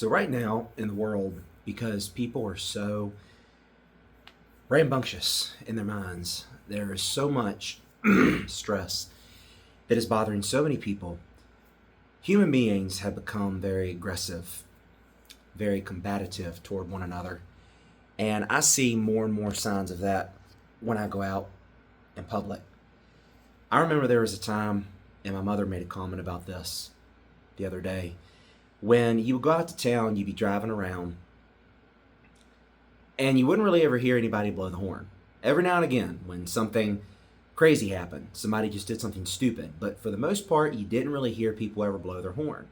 So right now in the world, because people are so rambunctious in their minds, there is so much stress that is bothering so many people. Human beings have become very aggressive, very combative toward one another. And I see more and more signs of that when I go out in public. I remember there was a time, and my mother made a comment about this the other day, when you would go out to town, you'd be driving around, and you wouldn't really ever hear anybody blow the horn. Every now and again, when something crazy happened, somebody just did something stupid, but for the most part, you didn't really hear people ever blow their horn.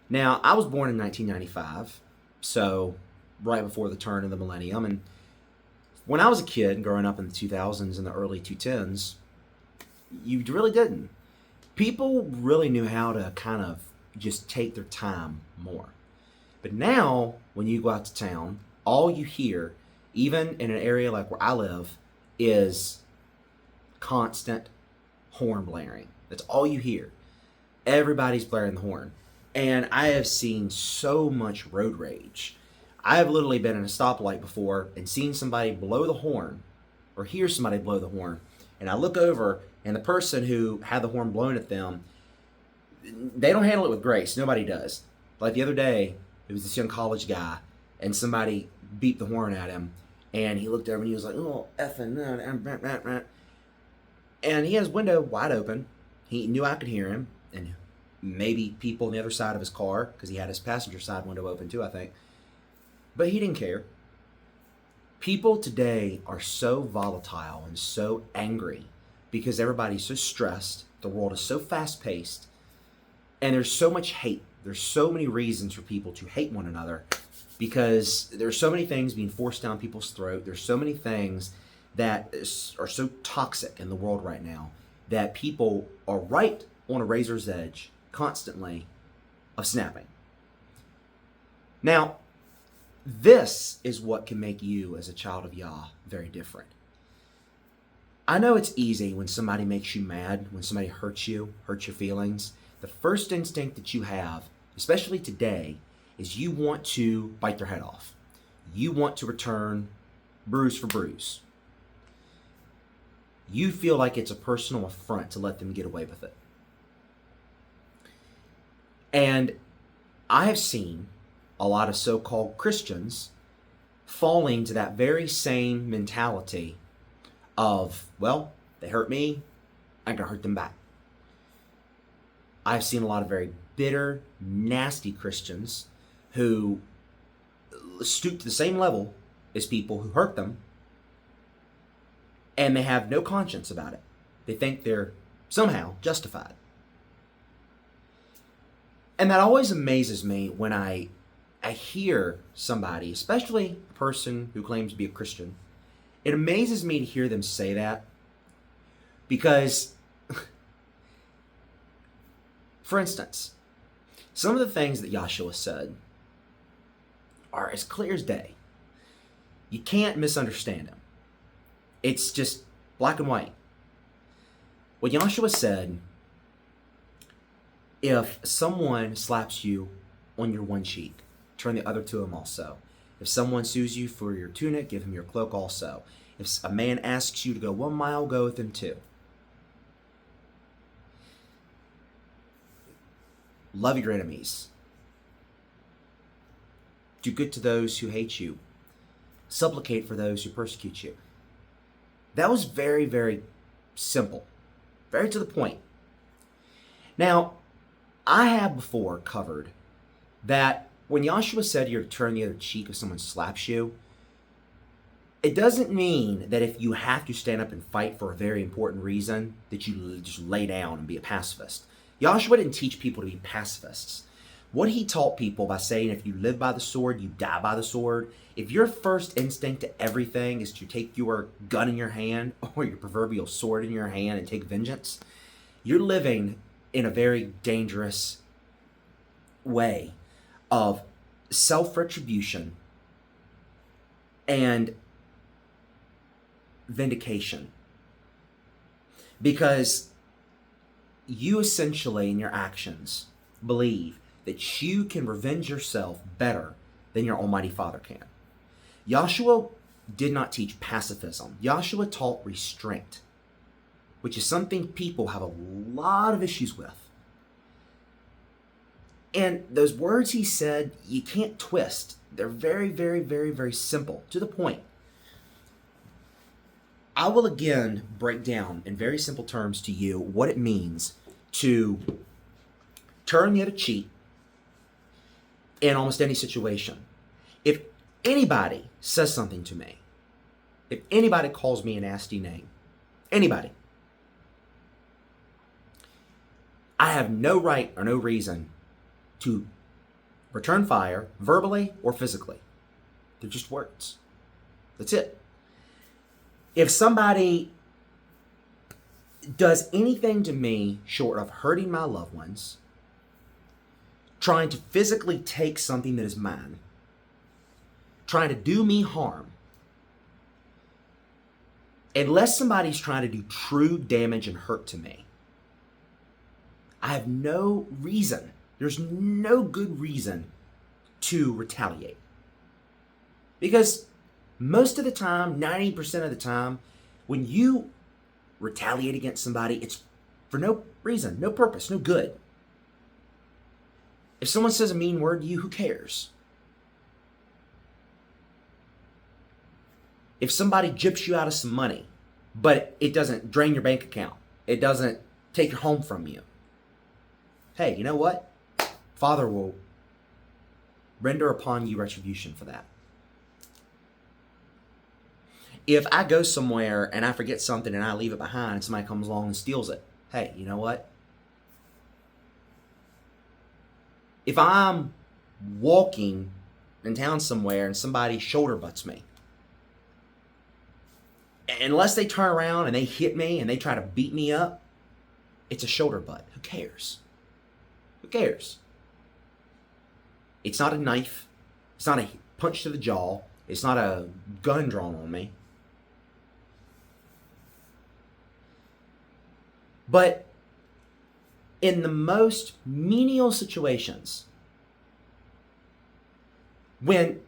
Now, I was born in 1995, so right before the turn of the millennium, and when I was a kid growing up in the 2000s and the early 2010s, you really didn't. People really knew how to kind of just take their time more. But now, when you go out to town, all you hear, even in an area like where I live, is constant horn blaring. That's all you hear. Everybody's blaring the horn. And I have seen so much road rage. I have literally been in a stoplight before and seen somebody blow the horn or hear somebody blow the horn. And I look over, and the person who had the horn blown at them, they don't handle it with grace. Nobody does. Like the other day, it was this young college guy, and somebody beeped the horn at him, and he looked over and he was like, "Oh, effing no," and he had his window wide open. He knew I could hear him, and maybe people on the other side of his car, because he had his passenger side window open too, I think. But he didn't care. People today are so volatile and so angry because everybody's so stressed. The world is so fast paced, and there's so much hate. There's so many reasons for people to hate one another because there's so many things being forced down people's throat. There's so many things that are so toxic in the world right now that people are right on a razor's edge constantly of snapping. Now, this is what can make you as a child of Yah very different. I know it's easy when somebody makes you mad, when somebody hurts you, hurts your feelings. The first instinct that you have, especially today, is you want to bite their head off. You want to return bruise for bruise. You feel like it's a personal affront to let them get away with it. And I have seen a lot of so-called Christians falling to that very same mentality of, well, they hurt me, I'm going to hurt them back. I've seen a lot of very bitter, nasty Christians who stoop to the same level as people who hurt them, and they have no conscience about it. They think they're somehow justified. And that always amazes me when I hear somebody, especially a person who claims to be a Christian. It amazes me to hear them say that because, for instance, some of the things that Yahshua said are as clear as day. You can't misunderstand him. It's just black and white. What Yahshua said, if someone slaps you on your one cheek, turn the other to him also. If someone sues you for your tunic, give him your cloak also. If a man asks you to go 1 mile, go with him 2. Love your enemies. Do good to those who hate you. Supplicate for those who persecute you. That was very, very simple. Very to the point. Now, I have before covered that when Yahshua said you're to turn the other cheek if someone slaps you, it doesn't mean that if you have to stand up and fight for a very important reason, that you just lay down and be a pacifist. Yahshua didn't teach people to be pacifists. What he taught people by saying if you live by the sword, you die by the sword. If your first instinct to everything is to take your gun in your hand or your proverbial sword in your hand and take vengeance, you're living in a very dangerous way of self-retribution and vindication. Because you essentially, in your actions, believe that you can revenge yourself better than your Almighty Father can. Yahshua did not teach pacifism. Yahshua taught restraint, which is something people have a lot of issues with. And those words he said, you can't twist. They're very, very, very, very simple, to the point. I will again break down in very simple terms to you what it means to turn the other cheek in almost any situation. If anybody says something to me, if anybody calls me a nasty name, anybody, I have no right or no reason to return fire, verbally or physically. They're just words. That's it. If somebody does anything to me short of hurting my loved ones, trying to physically take something that is mine, trying to do me harm, unless somebody's trying to do true damage and hurt to me, I have no reason, there's no good reason to retaliate. Because most of the time, 90% of the time, when you retaliate against somebody, it's for no reason, no purpose, no good. If someone says a mean word to you, who cares? If somebody gyps you out of some money, but it doesn't drain your bank account, it doesn't take your home from you, hey, you know what? Father will render upon you retribution for that. If I go somewhere and I forget something and I leave it behind and somebody comes along and steals it, hey, you know what? If I'm walking in town somewhere and somebody shoulder butts me, unless they turn around and they hit me and they try to beat me up, it's a shoulder butt. Who cares? Who cares? It's not a knife. It's not a punch to the jaw. It's not a gun drawn on me. But in the most menial situations, when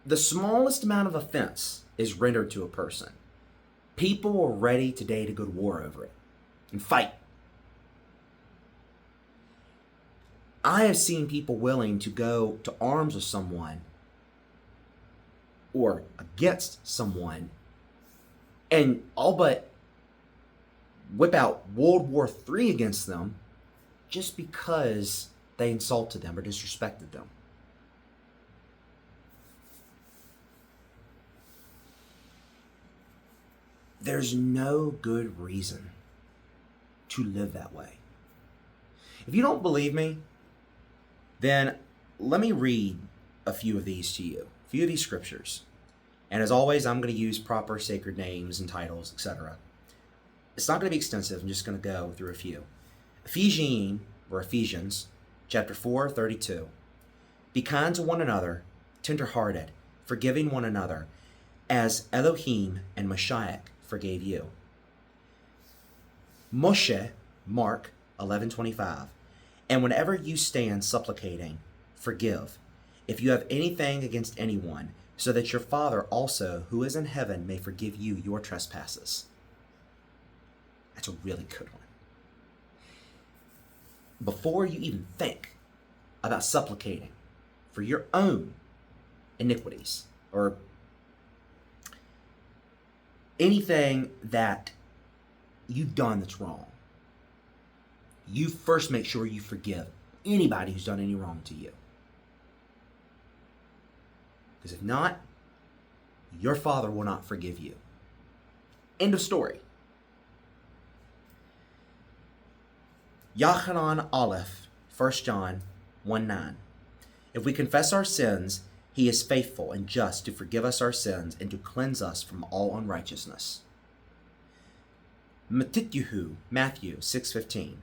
the smallest amount of offense is rendered to a person, people are ready today to go to war over it and fight. I have seen people willing to go to arms with someone or against someone and all but whip out World War III against them just because they insulted them or disrespected them. There's no good reason to live that way. If you don't believe me, then let me read a few of these to you, a few of these scriptures. And as always, I'm going to use proper sacred names and titles, etc. It's not going to be extensive. I'm just going to go through a few. Ephesians, chapter 4:32. Be kind to one another, tender-hearted, forgiving one another, as Elohim and Mashiach forgave you. Moshe, Mark 11:25. And whenever you stand supplicating, forgive, if you have anything against anyone, so that your Father also, who is in heaven, may forgive you your trespasses. That's a really good one. Before you even think about supplicating for your own iniquities or anything that you've done that's wrong, you first make sure you forgive anybody who's done any wrong to you. Because if not, your Father will not forgive you. End of story. Yachanan Aleph, 1 John 1:9. If we confess our sins, he is faithful and just to forgive us our sins and to cleanse us from all unrighteousness. Matityahu, Matthew 6:15.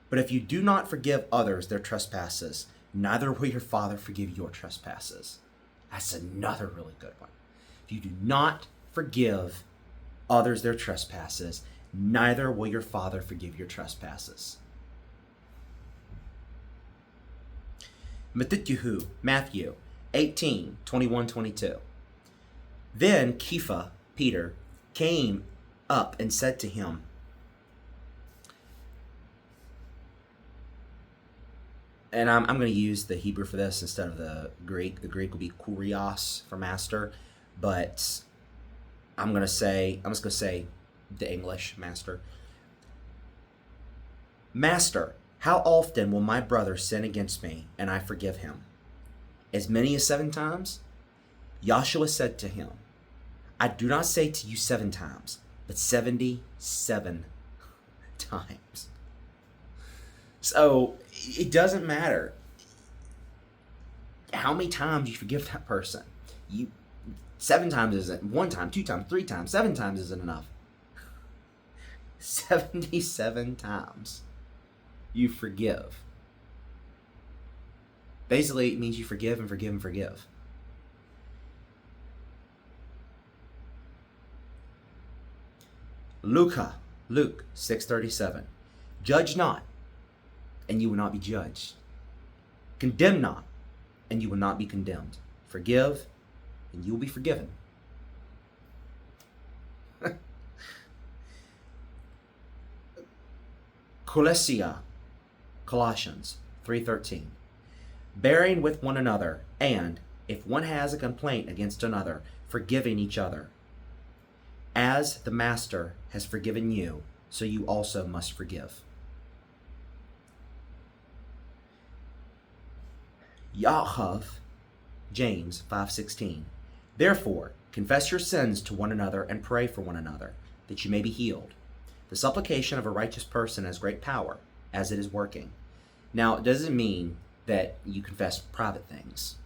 But if you do not forgive others their trespasses, neither will your Father forgive your trespasses. That's another really good one. If you do not forgive others their trespasses, neither will your Father forgive your trespasses. Matthew 18, 21, 22. Then Kepha, Peter, came up and said to him, and I'm going to use the Hebrew for this instead of the Greek. The Greek will be kurios for master, but I'm just going to say the English master. Master, how often will my brother sin against me and I forgive him? As many as 7 times? Yahshua said to him, I do not say to you 7 times, but 77 times. So it doesn't matter how many times you forgive that person. 7 times isn't 1 time, 2 times, 3 times, 7 times isn't enough. 77 times you forgive. Basically, it means you forgive and forgive and forgive. Luke 6:37. Judge not, and you will not be judged. Condemn not, and you will not be condemned. Forgive, and you will be forgiven. Colossians 3:13. Bearing with one another, and, if one has a complaint against another, forgiving each other. As the Master has forgiven you, so you also must forgive. Yaakov, James 5:16. Therefore, confess your sins to one another and pray for one another, that you may be healed. The supplication of a righteous person has great power, as it is working. Now, it doesn't mean that you confess private things.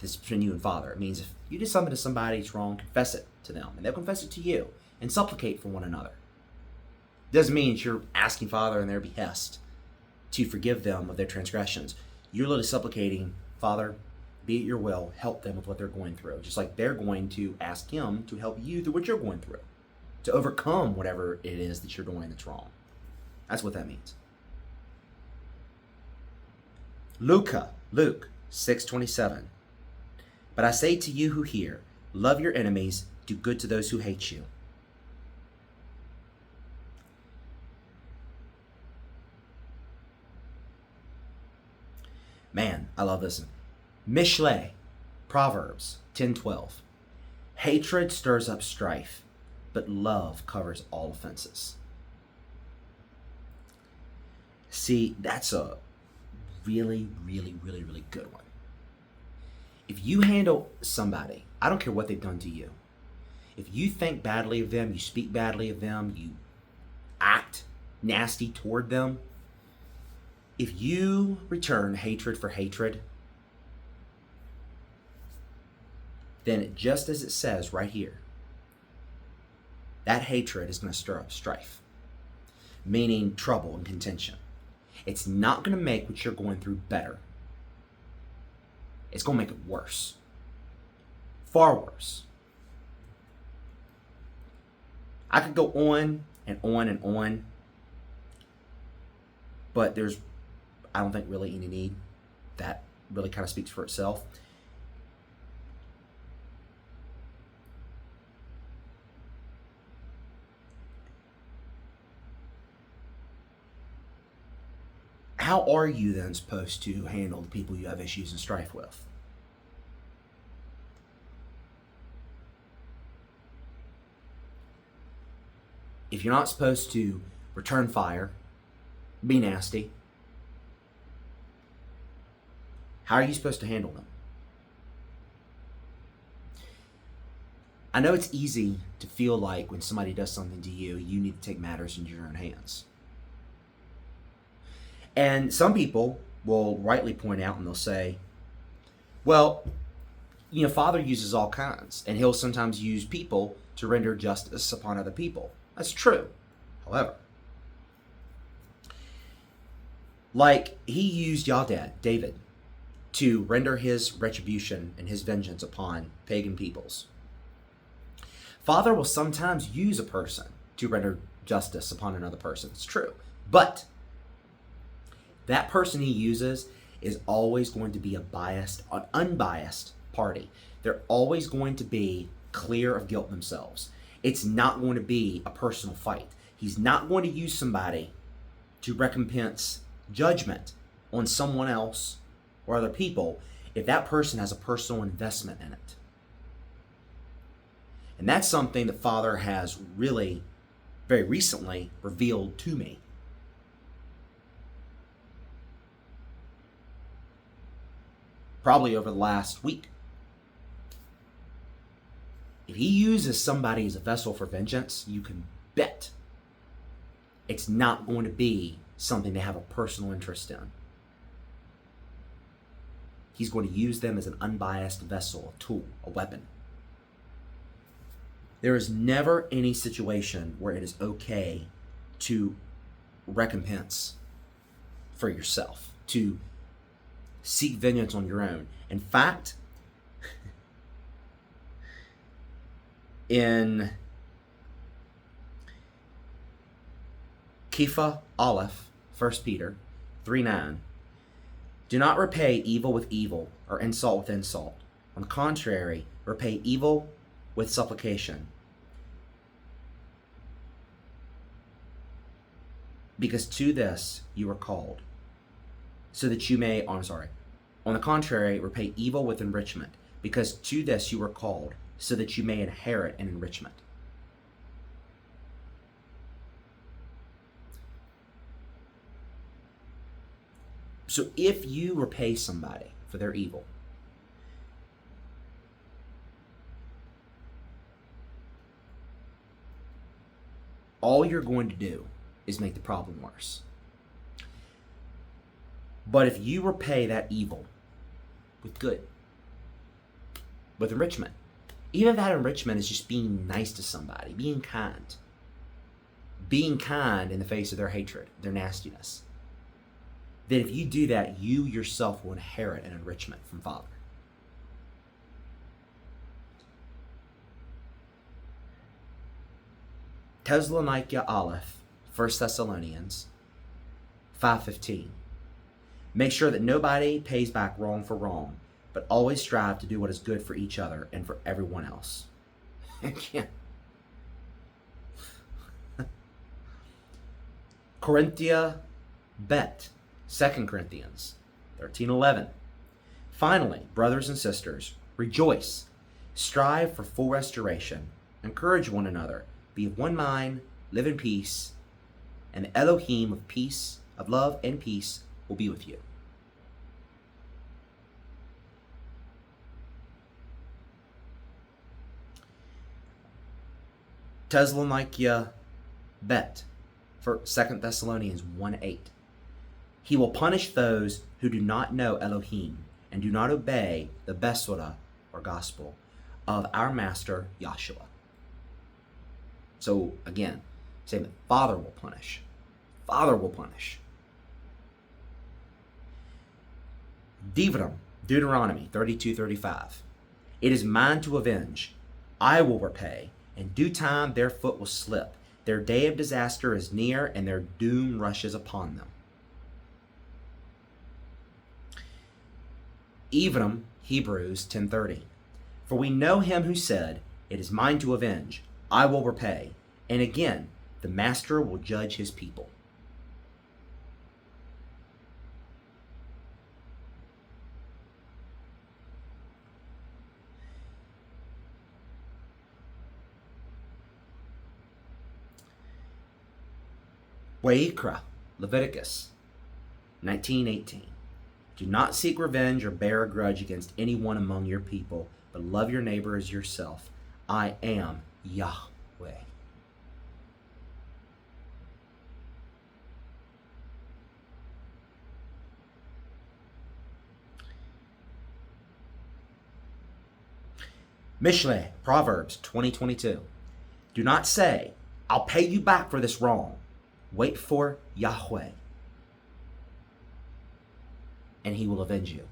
This is between you and Father. It means if you do something to somebody that's wrong, confess it to them, and they'll confess it to you, and supplicate for one another. It doesn't mean that you're asking Father in their behest to forgive them of their transgressions. You're literally supplicating, Father, be it your will, help them with what they're going through. Just like they're going to ask Him to help you through what you're going through, to overcome whatever it is that you're doing that's wrong. That's what that means. Luke 6:27. But I say to you who hear, love your enemies, do good to those who hate you. Man, I love this. Mishle, Proverbs 10:12. Hatred stirs up strife, but love covers all offenses. See, that's a really, really, really, really good one. If you handle somebody, I don't care what they've done to you, if you think badly of them, you speak badly of them, you act nasty toward them, if you return hatred for hatred, then just as it says right here, that hatred is going to stir up strife, meaning trouble and contention. It's not going to make what you're going through better. It's going to make it worse. Far worse. I could go on and on and on, but I don't think really any need. That really kind of speaks for itself. How are you then supposed to handle the people you have issues and strife with? If you're not supposed to return fire, be nasty, how are you supposed to handle them? I know it's easy to feel like when somebody does something to you, you need to take matters into your own hands. And some people will rightly point out and they'll say, well, Father uses all kinds, and He'll sometimes use people to render justice upon other people. That's true. However, like He used Yahweh, David, to render His retribution and His vengeance upon pagan peoples. Father will sometimes use a person to render justice upon another person. It's true. But that person He uses is always going to be an unbiased party. They're always going to be clear of guilt themselves. It's not going to be a personal fight. He's not going to use somebody to recompense judgment on someone else or other people if that person has a personal investment in it. And that's something the Father has really, very recently, revealed to me. Probably over the last week. If he uses somebody as a vessel for vengeance, you can bet it's not going to be something they have a personal interest in. He's going to use them as an unbiased vessel, a tool, a weapon. There is never any situation where it is okay to recompense for yourself, to seek vengeance on your own. In fact, in Kepha Aleph, 1 Peter 3:9, do not repay evil with evil or insult with insult. On the contrary, repay evil with supplication. Because to this you are called, so that you may, on the contrary, repay evil with enrichment, because to this you were called, so that you may inherit an enrichment. So if you repay somebody for their evil, all you're going to do is make the problem worse. But if you repay that evil with good, with enrichment, even if that enrichment is just being nice to somebody, being kind in the face of their hatred, their nastiness, then if you do that, you yourself will inherit an enrichment from Father. Thessalonica Aleph, 1 Thessalonians 5:15. Make sure that nobody pays back wrong for wrong, but always strive to do what is good for each other and for everyone else. Again. Corinthia Bet, 2 Corinthians 13:11. Finally, brothers and sisters, rejoice, strive for full restoration, encourage one another, be of one mind, live in peace, and the Elohim of peace, of love and peace will be with you. Thessalonica Bet, for 2 Thessalonians 1:8. He will punish those who do not know Elohim and do not obey the Besorah, or gospel, of our Master Yahshua. So again, saying that Father will punish. Father will punish. Deuteronomy 32:35. It is mine to avenge. I will repay. In due time their foot will slip. Their day of disaster is near, and their doom rushes upon them. Ephraim, Hebrews 10:30. For we know him who said, it is mine to avenge, I will repay. And again, the Master will judge his people. Wayikra, Leviticus 19:18. Do not seek revenge or bear a grudge against anyone among your people, but love your neighbor as yourself. I am Yahweh. Mishle, Proverbs 20:22. Do not say, I'll pay you back for this wrong. Wait for Yahweh, and he will avenge you.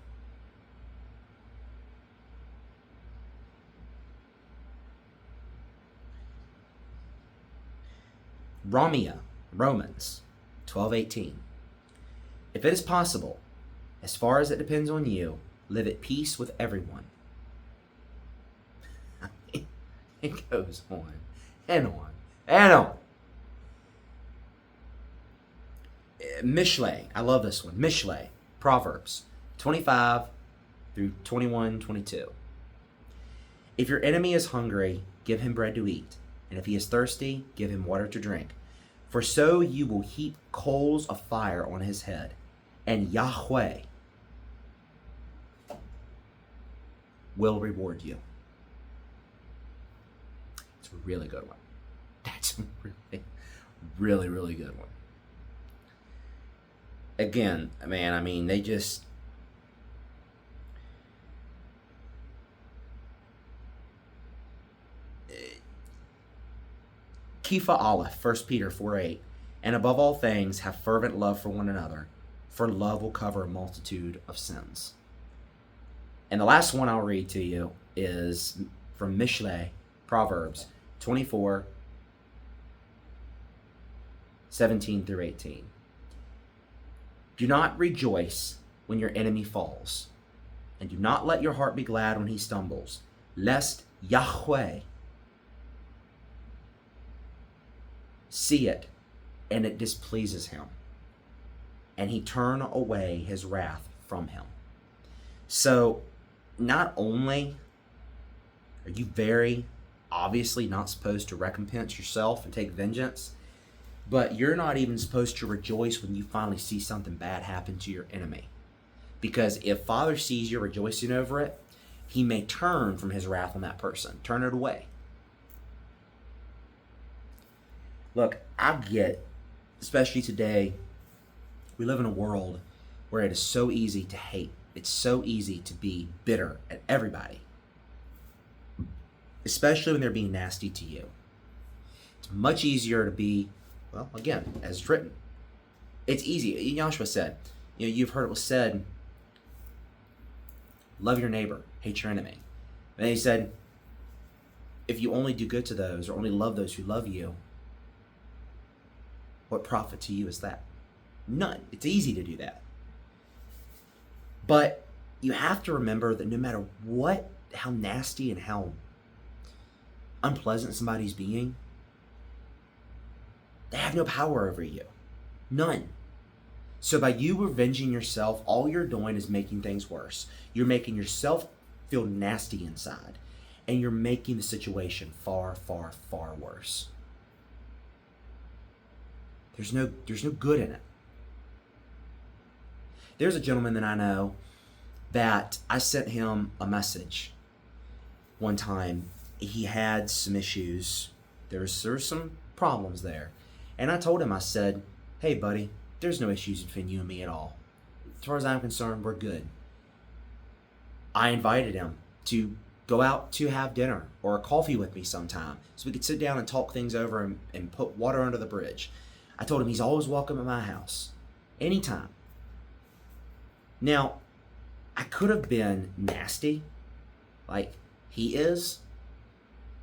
Romans 12:18. If it is possible, As far as it depends on you, live at peace with everyone. It goes on and on and on. Mishle, I love this one. Mishle, Proverbs 25 through 21, 22. If your enemy is hungry, give him bread to eat, and if he is thirsty, give him water to drink. For so you will heap coals of fire on his head, and Yahweh will reward you. It's a really good one. That's a really, really good one. Again, man, I mean, they just... Kifa Aleph, 1 Peter 4:8. And above all things, have fervent love for one another, for love will cover a multitude of sins. And the last one I'll read to you is from Mishle, Proverbs 24, 17 through 18. Do not rejoice when your enemy falls, and do not let your heart be glad when he stumbles, lest Yahweh see it and it displeases him, and he turn away his wrath from him. So not only are you very obviously not supposed to recompense yourself and take vengeance, but you're not even supposed to rejoice when you finally see something bad happen to your enemy. Because if Father sees you rejoicing over it, he may turn from his wrath on that person, turn it away. Look, I get, especially today, we live in a world where it is so easy to hate. It's so easy to be bitter at everybody, especially when they're being nasty to you. It's much easier to be, well, again, as it's written. It's easy. Joshua said, you've heard it was said, love your neighbor, hate your enemy. And he said, if you only do good to those or only love those who love you, what profit to you is that? None. It's easy to do that. But you have to remember that no matter how nasty and how unpleasant somebody's being, they have no power over you. None. So by you revenging yourself, all you're doing is making things worse. You're making yourself feel nasty inside, and you're making the situation far, far, far worse. There's no good in it. There's a gentleman that I know that I sent him a message one time. He had some issues. There's some problems there. And I told him, I said, hey, buddy, there's no issues between you and me at all. As far as I'm concerned, we're good. I invited him to go out to have dinner or a coffee with me sometime so we could sit down and talk things over and put water under the bridge. I told him he's always welcome at my house, anytime. Now, I could have been nasty, like he is,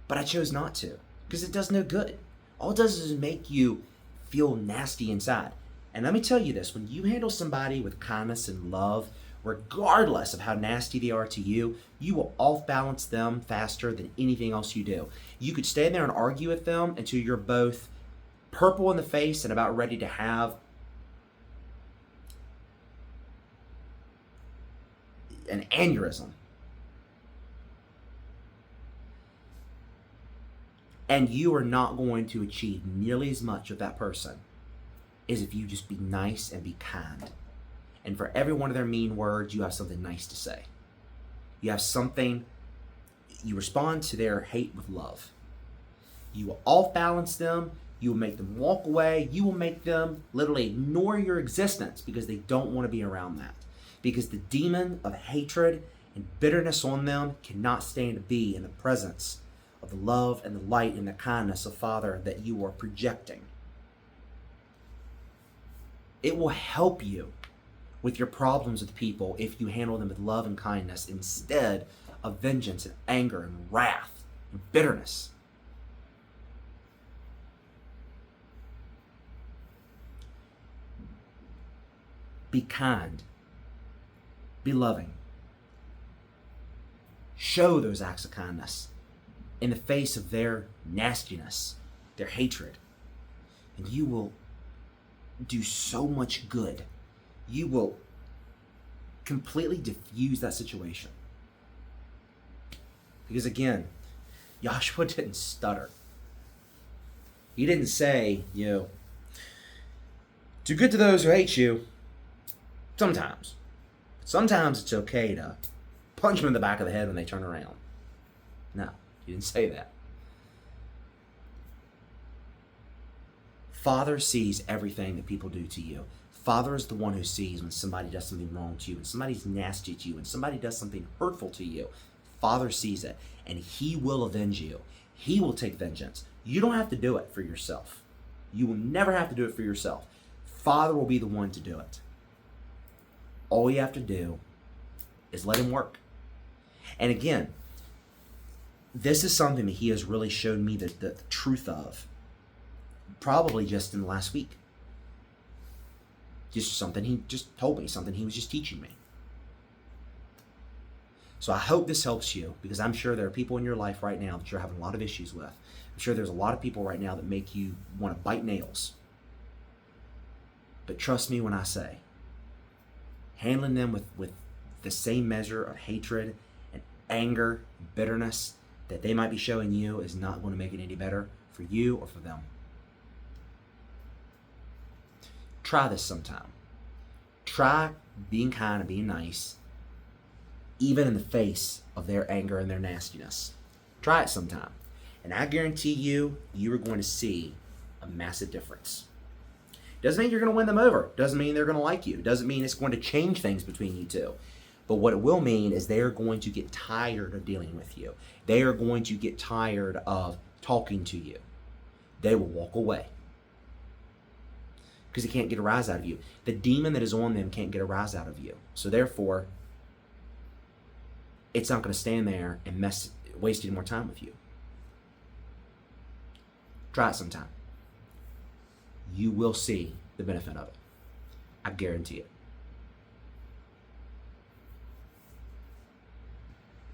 but I chose not to, because it does no good. All it does is make you feel nasty inside. And let me tell you this, when you handle somebody with kindness and love, regardless of how nasty they are to you, you will off-balance them faster than anything else you do. You could stand there and argue with them until you're both purple in the face and about ready to have an aneurysm. And you are not going to achieve nearly as much of that person as if you just be nice and be kind. And for every one of their mean words, you have something nice to say. You have something, you respond to their hate with love. You will off-balance them. You will make them walk away. You will make them literally ignore your existence because they don't want to be around that. Because the demon of hatred and bitterness on them cannot stand to be in the presence of the love and the light and the kindness of Father that you are projecting. It will help you with your problems with people if you handle them with love and kindness instead of vengeance and anger and wrath and bitterness. Be kind. Be loving. Show those acts of kindness in the face of their nastiness, their hatred. And you will do so much good. You will completely diffuse that situation. Because again, Joshua didn't stutter. He didn't say, do good to those who hate you. Sometimes. Sometimes it's okay to punch them in the back of the head when they turn around. No, he didn't say that. Father sees everything that people do to you. Father is the one who sees when somebody does something wrong to you, when somebody's nasty to you, when somebody does something hurtful to you. Father sees it, and he will avenge you. He will take vengeance. You don't have to do it for yourself. You will never have to do it for yourself. Father will be the one to do it. All you have to do is let him work. And again, this is something that he has really shown me the truth of, probably just in the last week. Just something he just told me, something he was just teaching me. So I hope this helps you, because I'm sure there are people in your life right now that you're having a lot of issues with. I'm sure there's a lot of people right now that make you want to bite nails. But trust me when I say, handling them with the same measure of hatred and anger, and bitterness that they might be showing you is not going to make it any better for you or for them. Try this sometime. Try being kind and being nice, even in the face of their anger and their nastiness. Try it sometime. And I guarantee you, you are going to see a massive difference. Doesn't mean you're going to win them over. Doesn't mean they're going to like you. Doesn't mean it's going to change things between you two. But what it will mean is they are going to get tired of dealing with you. They are going to get tired of talking to you. They will walk away. Because they can't get a rise out of you. The demon that is on them can't get a rise out of you. So therefore, it's not going to stand there and waste any more time with you. Try it sometime. You will see the benefit of it. I guarantee it.